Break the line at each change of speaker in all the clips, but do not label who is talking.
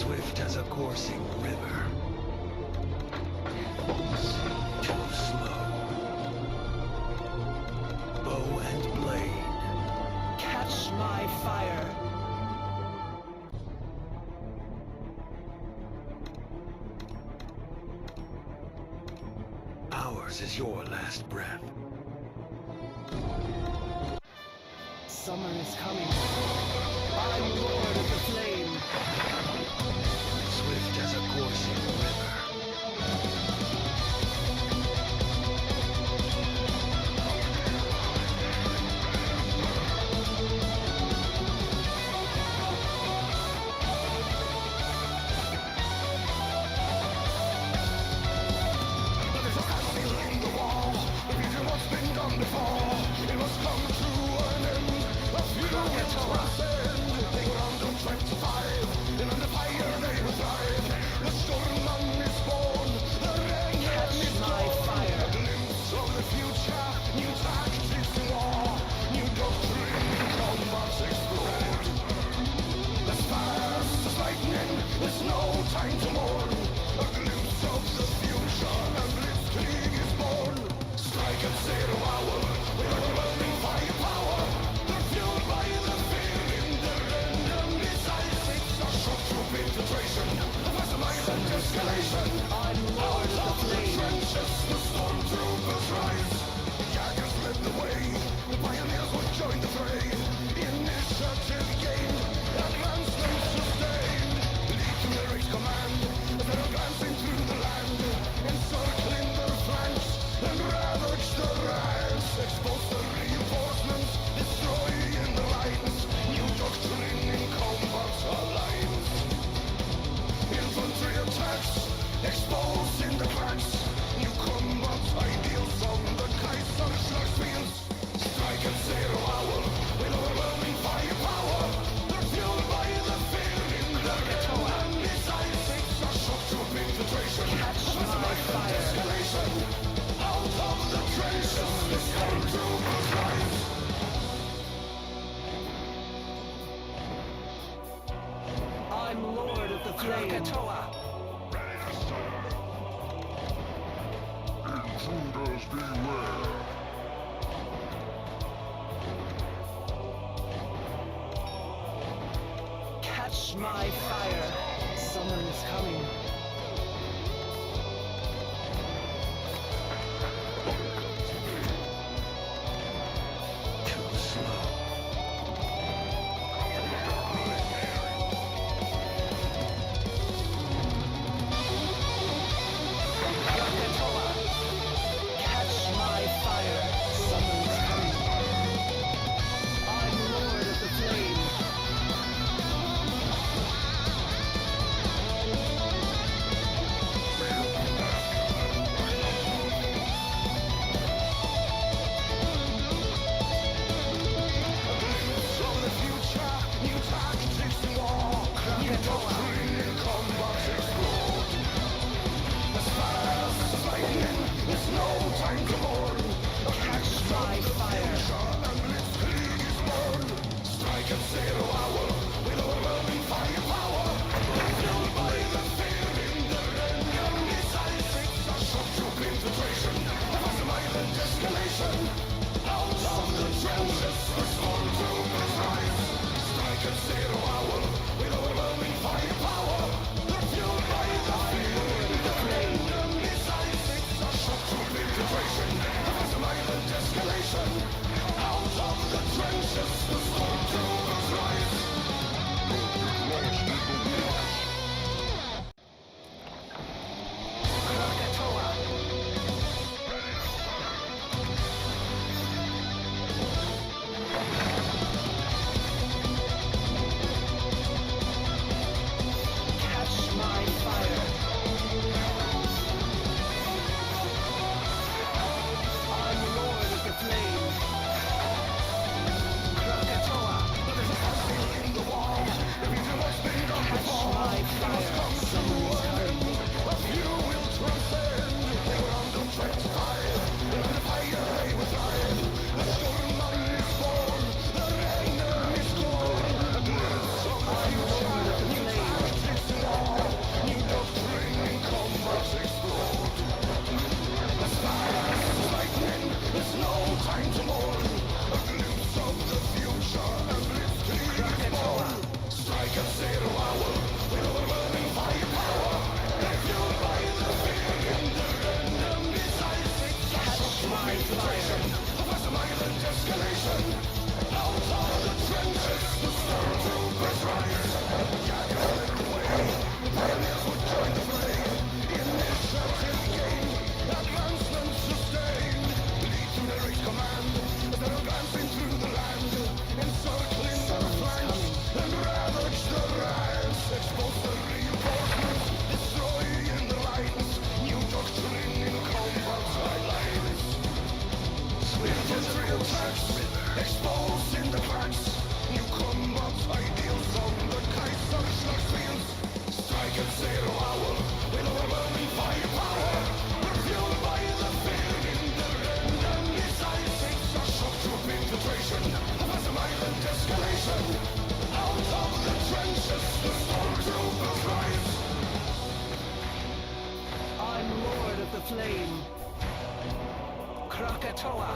Swift as a coursing river. Too slow. Bow and blade.
Catch my fire.
Ours is your last breath.
Summer is coming. I'm Lord of the Flame.
Swift as a coursing river.
I'm Lord of the Flame.
Intruders beware.
Catch my fire. Summer is coming.
Too slow.
Catch my fire. Summer is coming. I'm Lord of the Flame. flame. Krakatoa.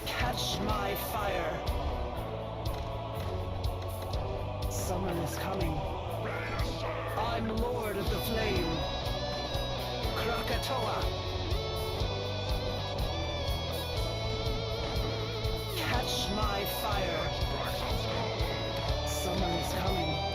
Catch my fire. Summer is coming. I'm Lord of the Flame. Krakatoa. Catch my fire. Summer is coming.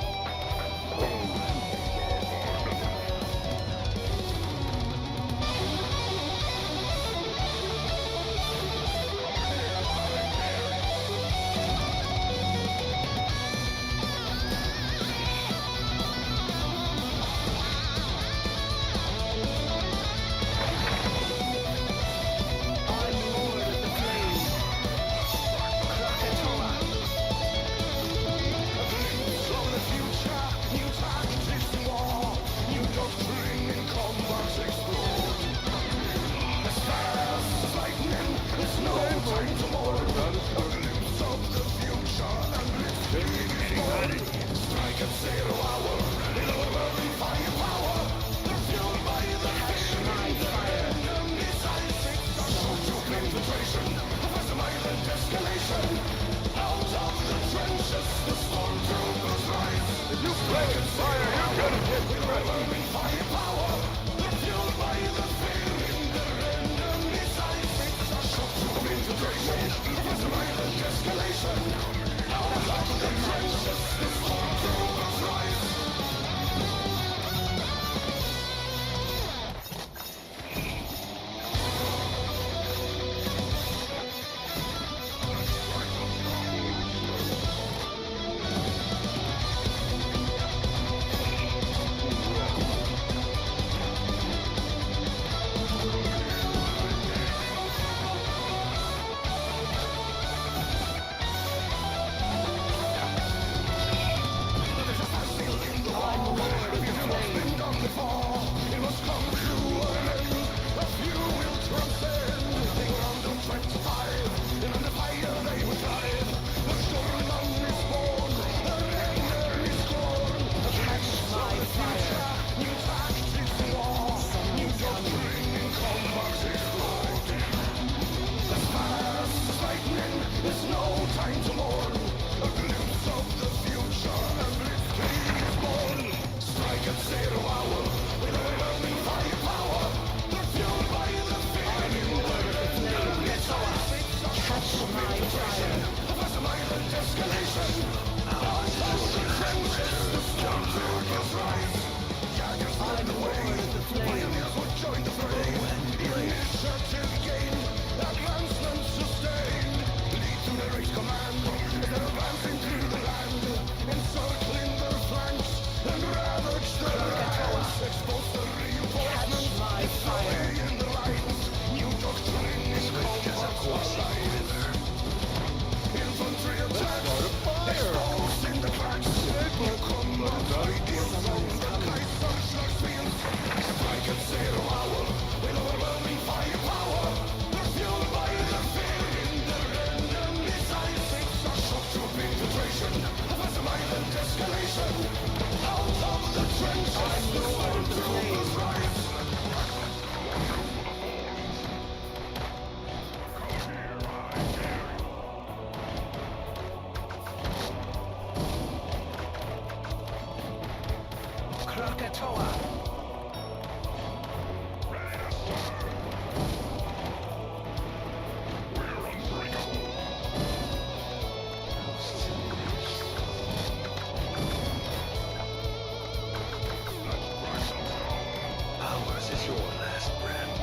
Krakatoa.
Ours is your last breath.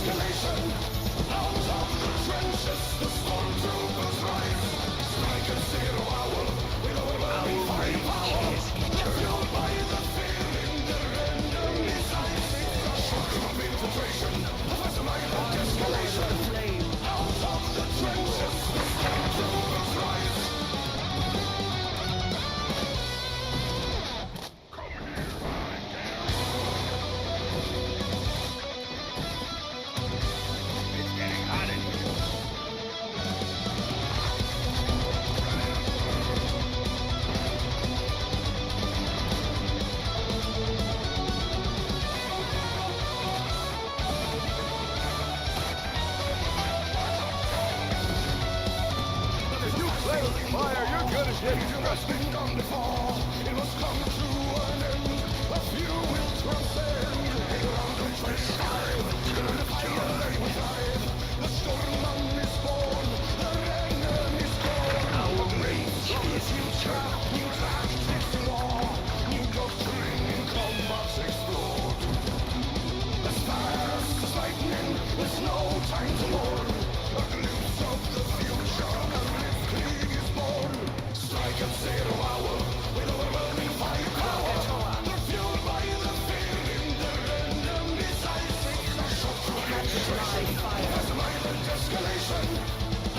escalation. Out of the trenches, the stormtroopers rise. Strike at 0 hour with overwhelming firepower. Fueled by the fear in their enemy's eyes. A shock of infiltration, a mastermind escalation. Out of the trenches, the stormtroopers rise.
It's getting hot in here.
If you play with fire, you're gonna get
It has been done before. It must come to an end. A few will transcend. Around the 25, in the fire they will drive. The Stormman is born. The enemy's gone. Our rage is future. New tactics in war. New doctrine in combat explored. As fast as lightning, there's no time to mourn. A glimpse of the future. A blitzkrieg is born. Strike at 0 hour with overwhelming firepower. They're fueled by the fear in their enemy's eyes. A shock to concentration, mastermind escalation.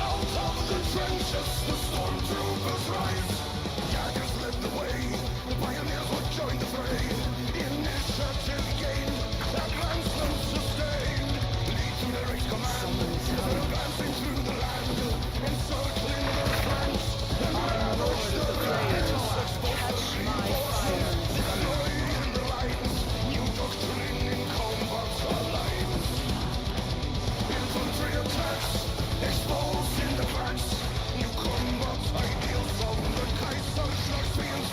Out of the trenches, the stormtroopers rise. Jaggers led the way, the pioneers would join the fray. Initiative gained, advancement sustained. Lead to their race command, they're advancing through the land, encircling their flanks. And ambush the ranks, expose the reinforcements, destroying the lines. New doctrine in combat alliance. Infantry attacks, exposing the cracks. New combat ideals from the Kaiserschlagsfields.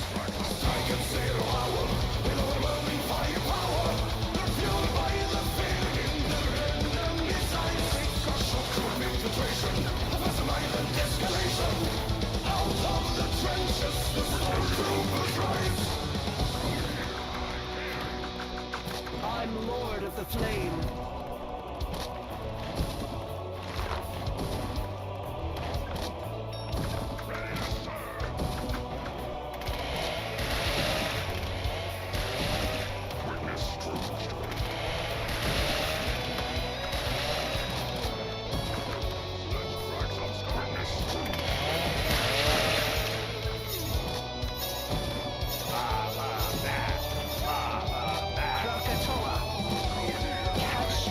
Strike at 0 hour with overwhelming firepower. They're fueled by the fear in their enemy's eyes. A shock of infiltration, a mastermind escalation. Out of the trenches, the stormtroopers rise. I'm Lord of the Flame. Krakatoa. Catch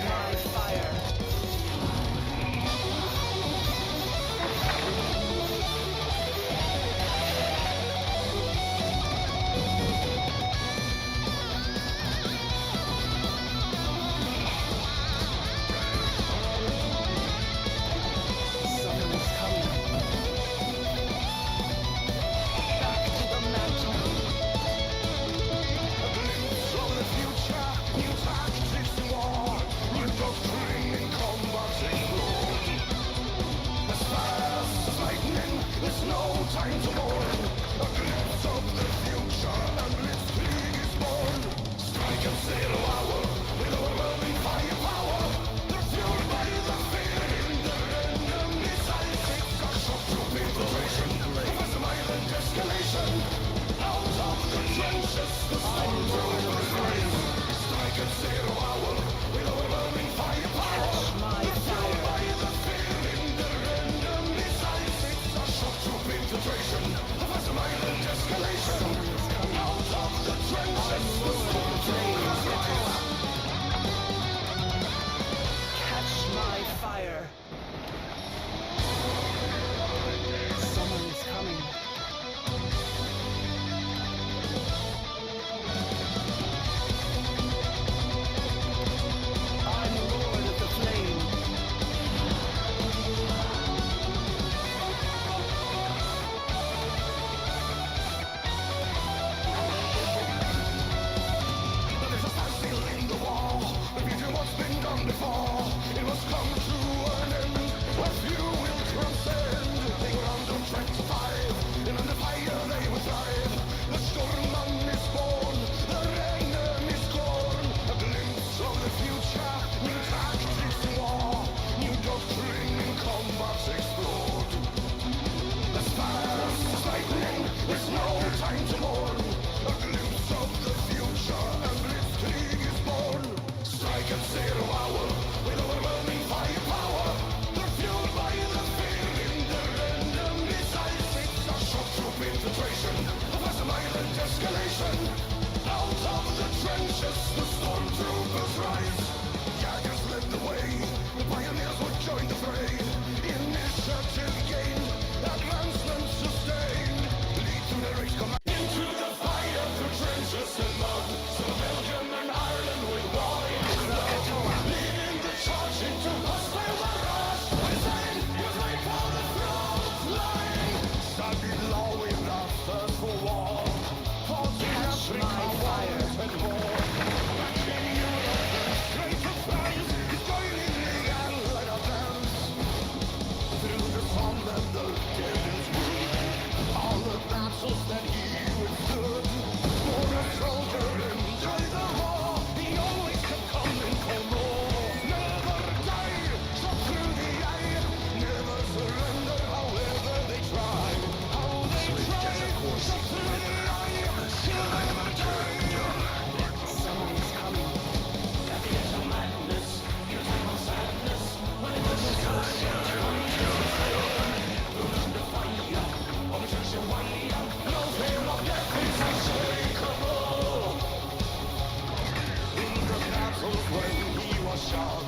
battles when he was shot.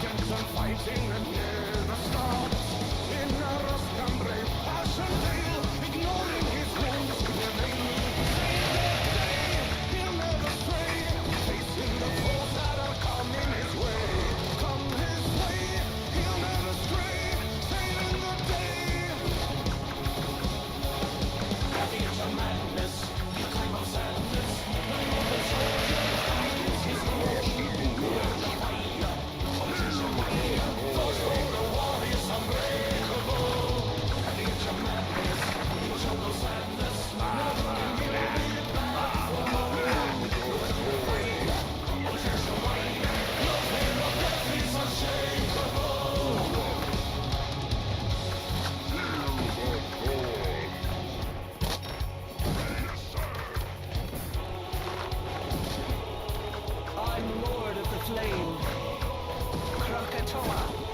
Games and fighting that never stopped. In a rust and brave passion tale, ignoring his wounds, remain. Save the day, he'll never stray, facing the foes that are coming his way. Come his way, he'll never stray, saving the day. Happy is a madness, a time of sadness. The noble soldier finds his nation. The fire, holds a fire. Those for the war is unbreakable. Happy is a madness, a time of sadness. Never give it back for more. The fire, holds a fire. No fear of death is unshakable. I'm Lord of the Flame, Krakatoa.